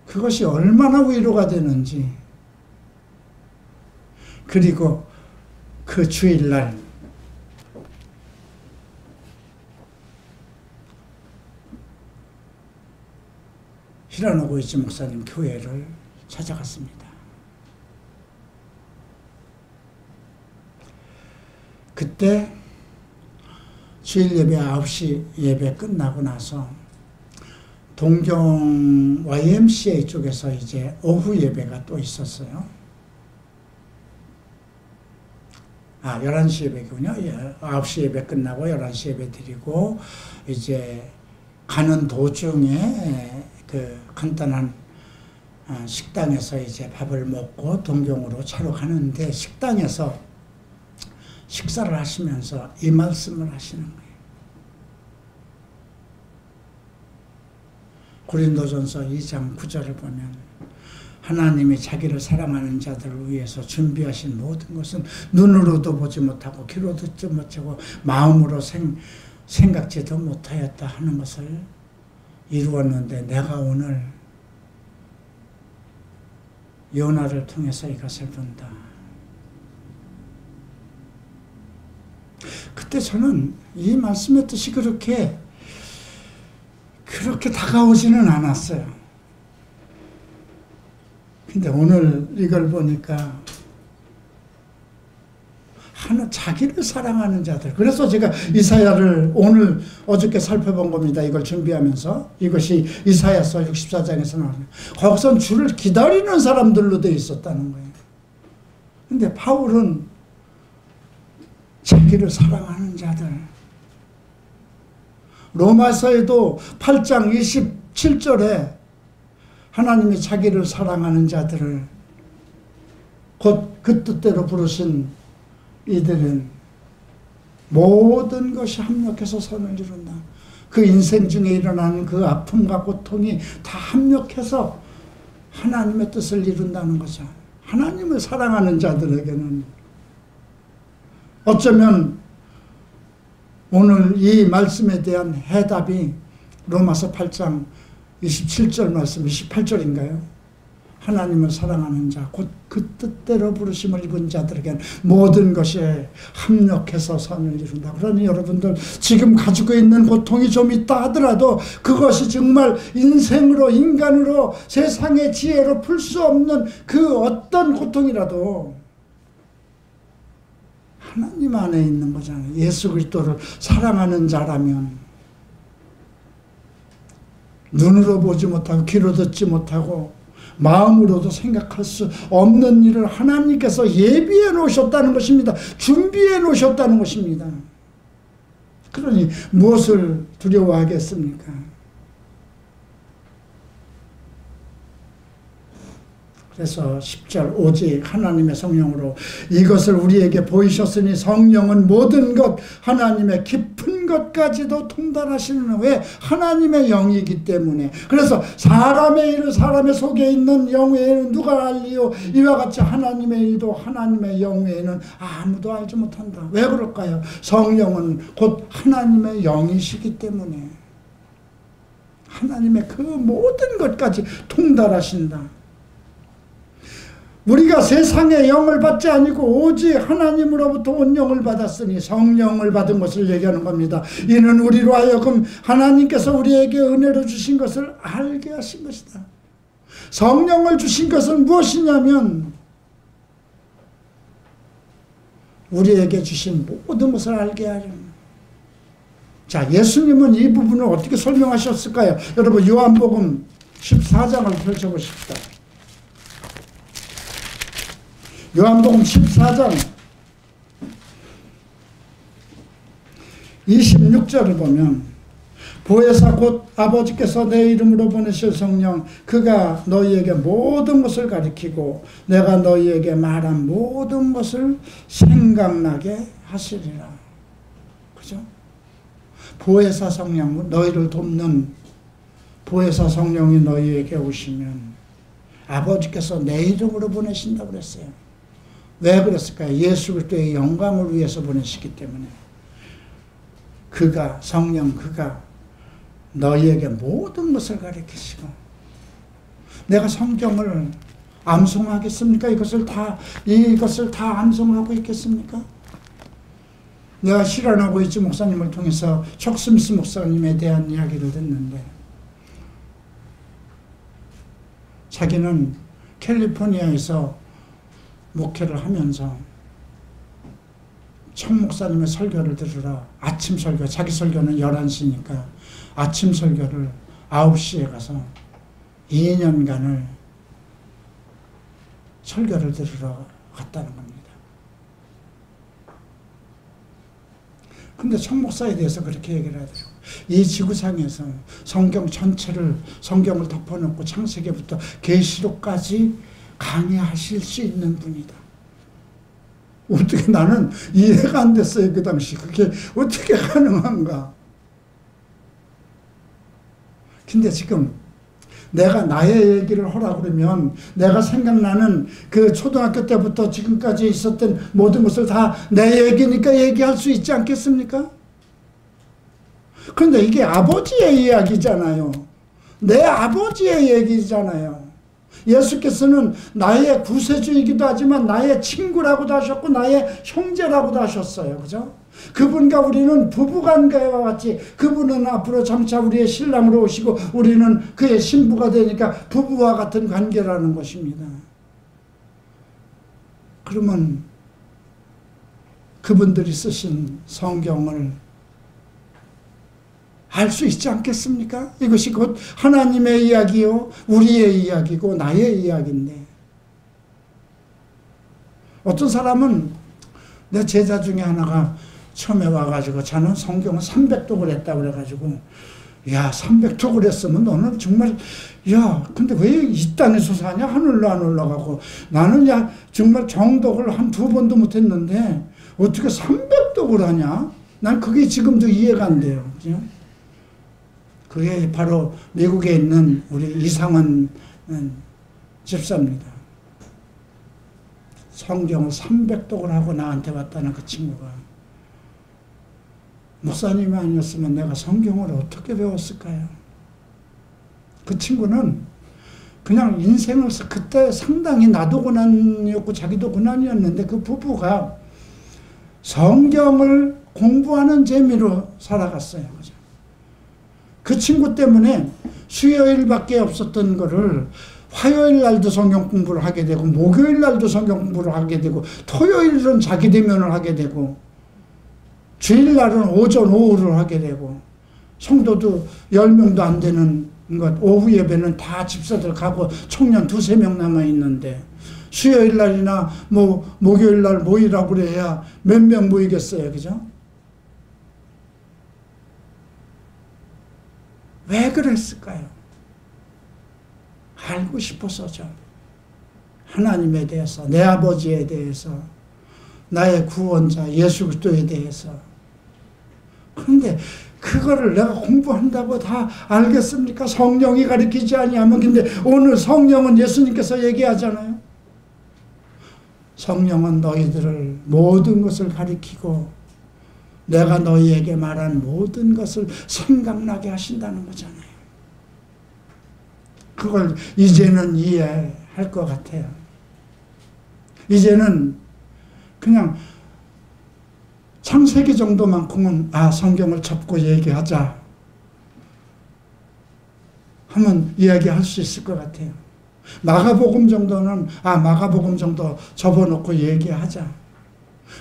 그것이 얼마나 위로가 되는지. 그리고 그 주일날 히라노 고이치 목사님 교회를 찾아갔습니다. 그때 주일 예배 9시 예배 끝나고 나서 동경 YMCA 쪽에서 이제 오후 예배가 또 있었어요. 11시 예배군요. 9시 예배 끝나고 11시 예배 드리고 이제 가는 도중에 그 간단한 식당에서 이제 밥을 먹고 동경으로 차로 가는데 식당에서 식사를 하시면서 이 말씀을 하시는 거예요. 고린도전서 2장 9절을 보면 하나님이 자기를 사랑하는 자들을 위해서 준비하신 모든 것은 눈으로도 보지 못하고 귀로 듣지 못하고 마음으로 생각지도 못하였다 하는 것을 이루었는데, 내가 오늘 요나를 통해서 이것을 본다. 그때 저는 이 말씀의 뜻이 그렇게 다가오지는 않았어요. 근데 오늘 이걸 보니까 자기를 사랑하는 자들. 그래서 제가 이사야를 오늘 어저께 살펴본 겁니다. 이걸 준비하면서. 이것이 이사야서 64장에서 나와요. 거기선 주를 기다리는 사람들로 되어 있었다는 거예요. 근데 바울은 자기를 사랑하는 자들. 로마서에도 8장 27절에 하나님이 자기를 사랑하는 자들을 곧 그 뜻대로 부르신 이들은 모든 것이 합력해서 선을 이룬다. 그 인생 중에 일어나는 그 아픔과 고통이 다 합력해서 하나님의 뜻을 이룬다는 거죠. 하나님을 사랑하는 자들에게는 어쩌면 오늘 이 말씀에 대한 해답이 로마서 8장 27절 말씀, 28절인가요? 하나님을 사랑하는 자, 곧 그 뜻대로 부르심을 입은 자들에게는 모든 것이 합력해서 선을 이룬다. 그러니 여러분들 지금 가지고 있는 고통이 좀 있다 하더라도 그것이 정말 인생으로, 인간으로, 세상의 지혜로 풀 수 없는 그 어떤 고통이라도 하나님 안에 있는 거잖아요. 예수 그리스도를 사랑하는 자라면 눈으로 보지 못하고 귀로 듣지 못하고 마음으로도 생각할 수 없는 일을 하나님께서 예비해 놓으셨다는 것입니다. 준비해 놓으셨다는 것입니다. 그러니 무엇을 두려워하겠습니까? 그래서 10절 오직 하나님의 성령으로 이것을 우리에게 보이셨으니 성령은 모든 것 하나님의 깊은 것까지도 통달하시는 왜 하나님의 영이기 때문에. 그래서 사람의 일을 사람의 속에 있는 영 외에는 누가 알리요? 이와 같이 하나님의 일도 하나님의 영 외에는 아무도 알지 못한다. 왜 그럴까요? 성령은 곧 하나님의 영이시기 때문에 하나님의 그 모든 것까지 통달하신다. 우리가 세상의 영을 받지 아니고 오직 하나님으로부터 온 영을 받았으니 성령을 받은 것을 얘기하는 겁니다. 이는 우리로 하여금 하나님께서 우리에게 은혜로 주신 것을 알게 하신 것이다. 성령을 주신 것은 무엇이냐면 우리에게 주신 모든 것을 알게 하려는. 자, 예수님은 이 부분을 어떻게 설명하셨을까요? 여러분 요한복음 14장을 펼쳐보십시다. 요한복음 14장 26절을 보면 보혜사 곧 아버지께서 내 이름으로 보내실 성령 그가 너희에게 모든 것을 가르치고 내가 너희에게 말한 모든 것을 생각나게 하시리라. 그죠? 보혜사 성령, 너희를 돕는 보혜사 성령이 너희에게 오시면 아버지께서 내 이름으로 보내신다고 그랬어요. 왜 그랬을까요? 예수 그리스도의 영광을 위해서 보내시기 때문에. 그가, 성령 그가 너희에게 모든 것을 가르치시고. 내가 성경을 암송하겠습니까? 이것을 다 암송하고 있겠습니까? 내가 실현하고 있지 목사님을 통해서 척스미스 목사님에 대한 이야기를 듣는데 자기는 캘리포니아에서 목회를 하면서 청 목사님의 설교를 들으러 아침 설교, 자기 설교는 11시니까 아침 설교를 9시에 가서 2년간을 설교를 들으러 갔다는 겁니다. 근데 청 목사에 대해서 그렇게 얘기를 하더라고요. 이 지구상에서 성경 전체를 성경을 덮어놓고 창세기부터 계시록까지 강의하실 수 있는 분이다. 어떻게 나는 이해가 안 됐어요. 그 당시 그게 어떻게 가능한가. 근데 지금 내가 나의 얘기를 하라 그러면 내가 생각나는 그 초등학교 때부터 지금까지 있었던 모든 것을 다 내 얘기니까 얘기할 수 있지 않겠습니까? 그런데 이게 아버지의 이야기잖아요. 내 아버지의 얘기잖아요. 예수께서는 나의 구세주이기도 하지만 나의 친구라고도 하셨고 나의 형제라고도 하셨어요. 그죠? 그분과 우리는 부부관계와 같이 그분은 앞으로 장차 우리의 신랑으로 오시고 우리는 그의 신부가 되니까 부부와 같은 관계라는 것입니다. 그러면 그분들이 쓰신 성경을 알 수 있지 않겠습니까? 이것이 곧 하나님의 이야기요, 우리의 이야기고 나의 이야기인데, 어떤 사람은, 내 제자 중에 하나가 처음에 와가지고 자는 성경을 300독을 했다고 그래가지고, 야, 300독을 했으면 너는 정말, 야, 근데 왜 이 땅에서 사냐? 하늘로 안 올라가고. 나는 야, 정말 정독을 한 2번도 못했는데 어떻게 300독을 하냐? 난 그게 지금도 이해가 안 돼요. 그죠? 그게 바로 미국에 있는 우리 이상원 집사입니다. 성경을 300독을 하고 나한테 왔다는 그 친구가, 목사님이 아니었으면 내가 성경을 어떻게 배웠을까요? 그 친구는 그냥 인생을 그때 상당히 나도 고난이었고 자기도 고난이었는데, 그 부부가 성경을 공부하는 재미로 살아갔어요. 그죠? 그 친구 때문에 수요일밖에 없었던 거를 화요일 날도 성경 공부를 하게 되고, 목요일 날도 성경 공부를 하게 되고, 토요일은 자기 대면을 하게 되고, 주일날은 오전 오후를 하게 되고, 성도도 10명도 안 되는 것, 오후 예배는 다 집사들 가고 청년 2-3명 남아있는데, 수요일날이나 목요일날 모이라고 그래야 몇 명 모이겠어요. 그죠? 왜 그랬을까요? 알고 싶어서죠. 하나님에 대해서, 내 아버지에 대해서, 나의 구원자 예수 그리스도에 대해서. 그런데 그거를 내가 공부한다고 다 알겠습니까? 성령이 가르치지 아니하면. 근데 오늘 성령은 예수님께서 얘기하잖아요. 성령은 너희들을 모든 것을 가르치고 내가 너희에게 말한 모든 것을 생각나게 하신다는 거잖아요. 그걸 이제는 이해할 것 같아요. 이제는 그냥 창세기 정도만큼은 성경을 접고 얘기하자 하면 이야기할 수 있을 것 같아요. 마가복음 정도는 마가복음 정도 접어놓고 얘기하자.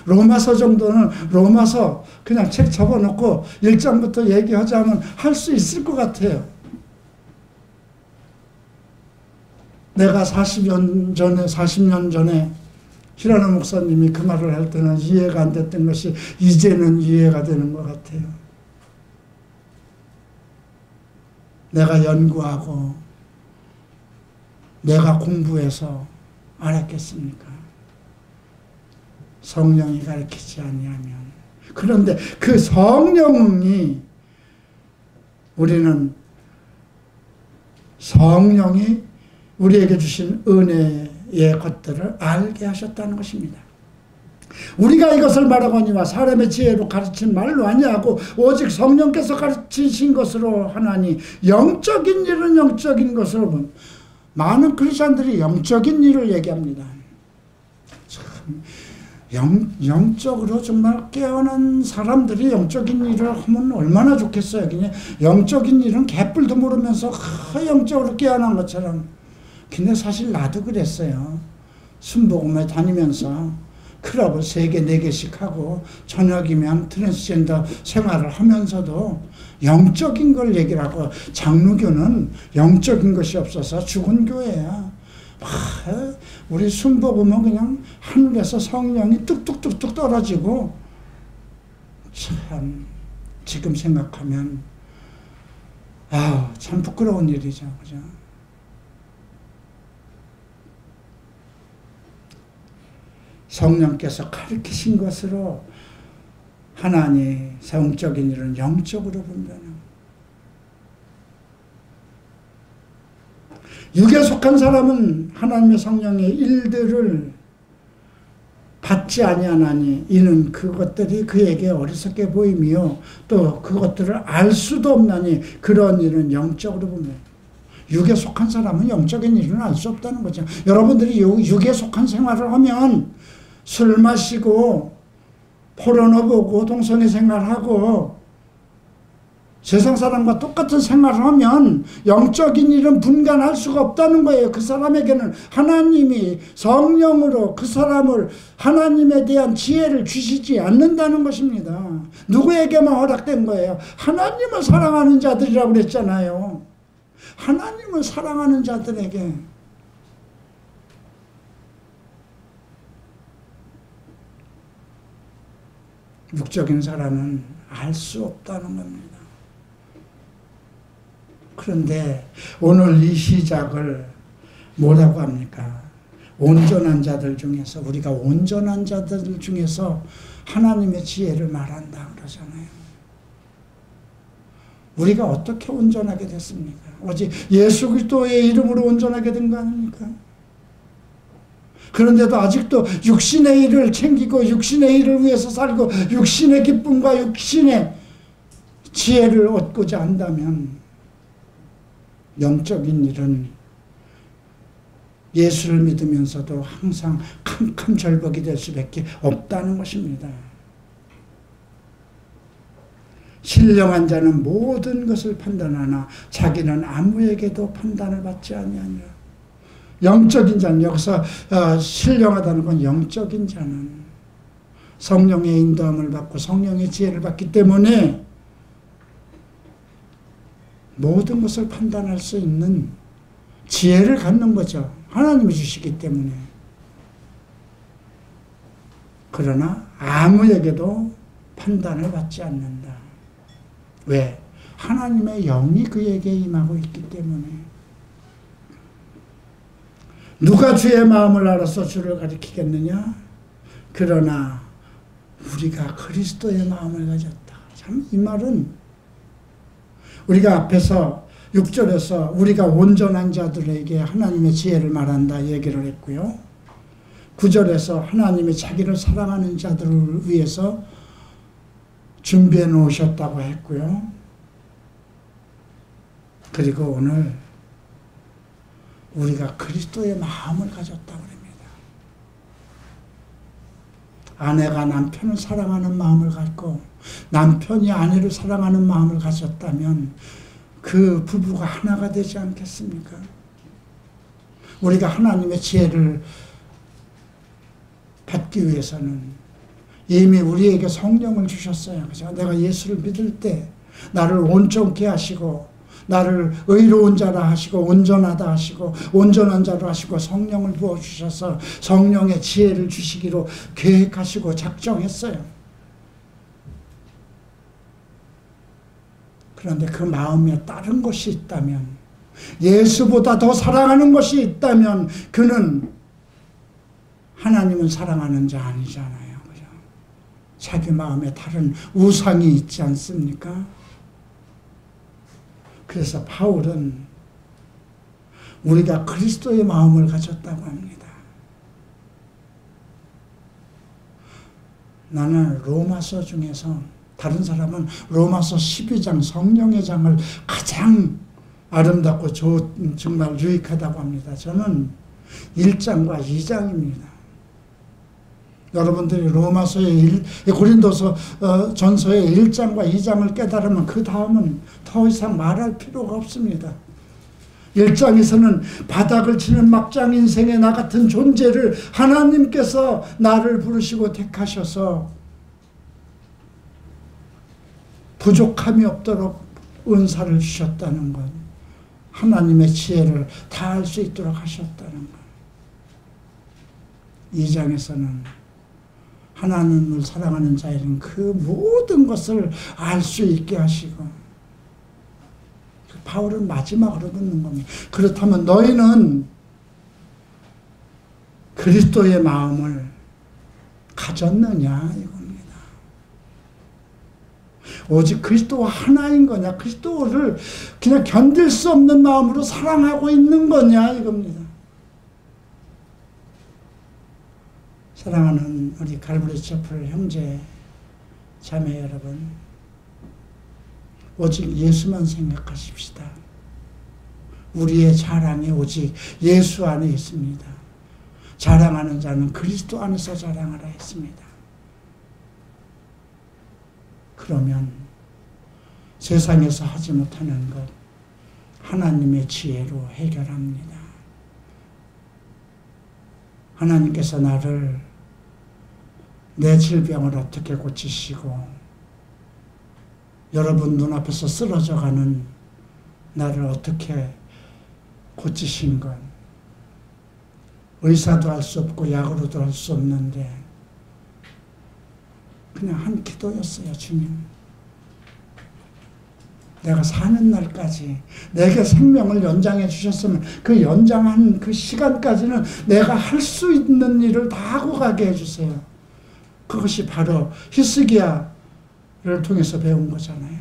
로마서 정도는 로마서 그냥 책 접어놓고 1장부터 얘기하자면 할 수 있을 것 같아요. 내가 40년 전에 히라노 목사님이 그 말을 할 때는 이해가 안 됐던 것이 이제는 이해가 되는 것 같아요. 내가 연구하고 내가 공부해서 알았겠습니까? 성령이 가르치지 아니하면. 그런데 그 성령이, 우리는 성령이 우리에게 주신 은혜의 것들을 알게 하셨다는 것입니다. 우리가 이것을 말하거니와 사람의 지혜로 가르친 말로 아니하고 오직 성령께서 가르치신 것으로 하나니, 영적인 일은 영적인 것으로 본. 많은 크리스천들이 영적인 일을 얘기합니다. 참 영적으로 정말 깨어난 사람들이 영적인 일을 하면 얼마나 좋겠어요. 그냥 영적인 일은 개뿔도 모르면서 영적으로 깨어난 것처럼. 근데 사실 나도 그랬어요. 순복음에 다니면서 클럽을 3개, 4개씩 하고 저녁이면 트랜스젠더 생활을 하면서도 영적인 걸 얘기를 하고, 장로교는 영적인 것이 없어서 죽은 교회야. 우리 순복음은 그냥 하늘에서 성령이 뚝뚝뚝뚝 떨어지고, 참 지금 생각하면 참 부끄러운 일이죠. 그죠? 성령께서 가르치신 것으로 하나님 성적인 일은 영적으로 분별하고, 육에 속한 사람은 하나님의 성령의 일들을 받지 아니하나니 이는 그것들이 그에게 어리석게 보이며 또 그것들을 알 수도 없나니 그런 일은 영적으로 분별. 육에 속한 사람은 영적인 일은 알 수 없다는 거죠. 여러분들이 육에 속한 생활을 하면 술 마시고 포르노 보고 동성애 생활하고 세상 사람과 똑같은 생활을 하면 영적인 일은 분간할 수가 없다는 거예요. 그 사람에게는 하나님이 성령으로 그 사람을 하나님에 대한 지혜를 주시지 않는다는 것입니다. 누구에게만 허락된 거예요? 하나님을 사랑하는 자들이라고 그랬잖아요. 하나님을 사랑하는 자들에게. 육적인 사람은 알 수 없다는 겁니다. 그런데 오늘 이 시작을 뭐라고 합니까? 온전한 자들 중에서, 우리가 온전한 자들 중에서 하나님의 지혜를 말한다 그러잖아요. 우리가 어떻게 온전하게 됐습니까? 오직 예수 그리스도의 이름으로 온전하게 된 거 아닙니까? 그런데도 아직도 육신의 일을 챙기고 육신의 일을 위해서 살고 육신의 기쁨과 육신의 지혜를 얻고자 한다면 영적인 일은 예수를 믿으면서도 항상 캄캄절벽이 될 수밖에 없다는 것입니다. 신령한 자는 모든 것을 판단하나 자기는 아무에게도 판단을 받지 아니하니라. 영적인 자는, 여기서 신령하다는 건 영적인 자는 성령의 인도함을 받고 성령의 지혜를 받기 때문에 모든 것을 판단할 수 있는 지혜를 갖는 거죠. 하나님이 주시기 때문에. 그러나 아무에게도 판단을 받지 않는다. 왜? 하나님의 영이 그에게 임하고 있기 때문에. 누가 주의 마음을 알아서 주를 가리키겠느냐? 그러나 우리가 그리스도의 마음을 가졌다. 참 이 말은 우리가 앞에서 6절에서 우리가 온전한 자들에게 하나님의 지혜를 말한다 얘기를 했고요. 9절에서 하나님이 자기를 사랑하는 자들을 위해서 준비해 놓으셨다고 했고요. 그리고 오늘 우리가 그리스도의 마음을 가졌다고 합니다. 아내가 남편을 사랑하는 마음을 갖고 남편이 아내를 사랑하는 마음을 가졌다면 그 부부가 하나가 되지 않겠습니까? 우리가 하나님의 지혜를 받기 위해서는 이미 우리에게 성령을 주셨어요. 그죠? 내가 예수를 믿을 때 나를 온전케 하시고 나를 의로운 자라 하시고 온전하다 하시고 온전한 자로 하시고 성령을 부어주셔서 성령의 지혜를 주시기로 계획하시고 작정했어요. 그런데 그 마음에 다른 것이 있다면, 예수보다 더 사랑하는 것이 있다면 그는 하나님을 사랑하는 자 아니잖아요. 그죠? 자기 마음에 다른 우상이 있지 않습니까? 그래서 바울은 우리가 그리스도의 마음을 가졌다고 합니다. 나는 로마서 중에서, 다른 사람은 로마서 12장 성령의 장을 가장 아름답고 정말 유익하다고 합니다. 저는 1장과 2장입니다. 여러분들이 로마서의 고린도서 전서의 1장과 2장을 깨달으면 그 다음은 더 이상 말할 필요가 없습니다. 1장에서는 바닥을 치는 막장 인생의 나 같은 존재를 하나님께서 나를 부르시고 택하셔서 부족함이 없도록 은사를 주셨다는 것, 하나님의 지혜를 다할 수 있도록 하셨다는 것. 2장에서는 하나님을 사랑하는 자에게는 그 모든 것을 알 수 있게 하시고, 바울은 마지막으로 듣는 겁니다. 그렇다면 너희는 그리스도의 마음을 가졌느냐 이겁니다. 오직 그리스도와 하나인 거냐, 그리스도를 그냥 견딜 수 없는 마음으로 사랑하고 있는 거냐 이겁니다. 사랑하는 우리 갈보리 채플 형제 자매 여러분, 오직 예수만 생각하십시다. 우리의 자랑이 오직 예수 안에 있습니다. 자랑하는 자는 그리스도 안에서 자랑하라 했습니다. 그러면 세상에서 하지 못하는 것 하나님의 지혜로 해결합니다. 하나님께서 나를 내 질병을 어떻게 고치시고 여러분 눈앞에서 쓰러져가는 나를 어떻게 고치신 건 의사도 할 수 없고 약으로도 할 수 없는데 그냥 한 기도였어요. 주님, 내가 사는 날까지 내게 생명을 연장해 주셨으면 그 연장한 그 시간까지는 내가 할 수 있는 일을 다 하고 가게 해주세요. 그것이 바로 히스기야를 통해서 배운 거잖아요.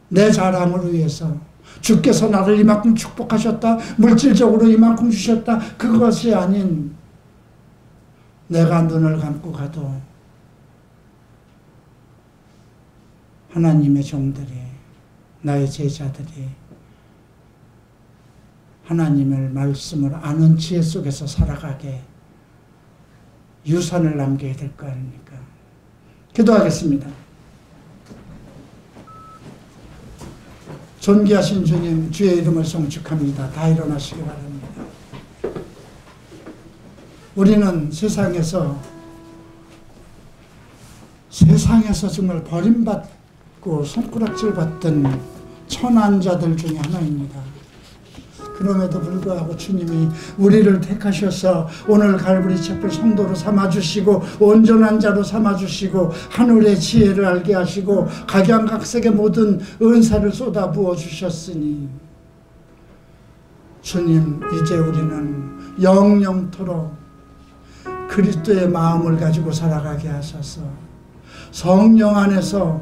내 자랑을 위해서 주께서 나를 이만큼 축복하셨다, 물질적으로 이만큼 주셨다, 그것이 아닌 내가 눈을 감고 가도 하나님의 종들이, 나의 제자들이 하나님의 말씀을 아는 지혜 속에서 살아가게 유산을 남겨야 될 거 아닙니까? 기도하겠습니다. 존귀하신 주님, 주의 이름을 송축합니다. 다 일어나시기 바랍니다. 우리는 세상에서 정말 버림받고 손가락질 받던 천한 자들 중에 하나입니다. 그럼에도 불구하고 주님이 우리를 택하셔서 오늘 갈보리 촛불 성도로 삼아주시고 온전한 자로 삼아주시고 하늘의 지혜를 알게 하시고 각양각색의 모든 은사를 쏟아 부어주셨으니 주님, 이제 우리는 영영토록 그리스도의 마음을 가지고 살아가게 하셔서 성령 안에서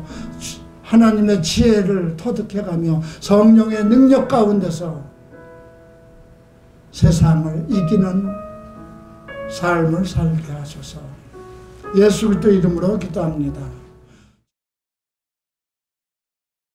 하나님의 지혜를 터득해가며 성령의 능력 가운데서 세상을 이기는 삶을 살게 하소서. 예수 그리스도 이름으로 기도합니다.